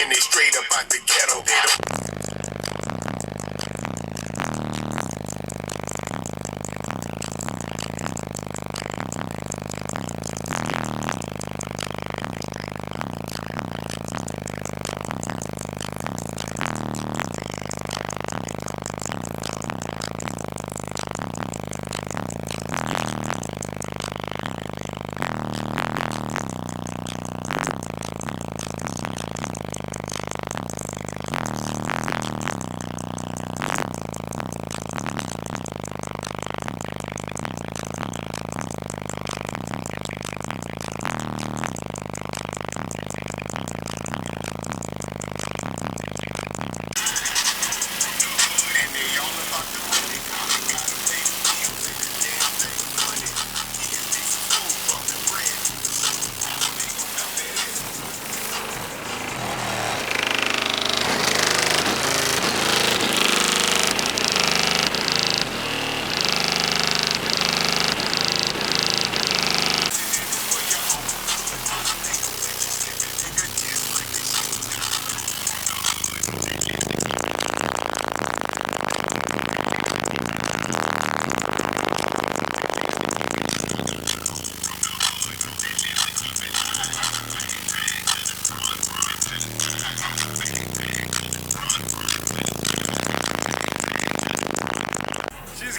And they straight up out the ghetto. They don't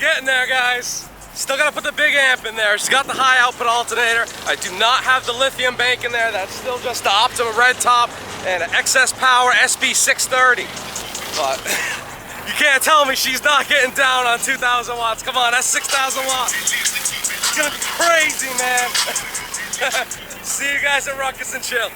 getting there, guys. Still gotta put the big amp in there. She's got the high output alternator. I do not have the lithium bank in there. That's still just the Optima red top and an excess power SB630. But you can't tell me she's not getting down on 2,000 watts. Come on, that's 6,000 watts. It's gonna be crazy, man. See you guys at Ruckus and Chill.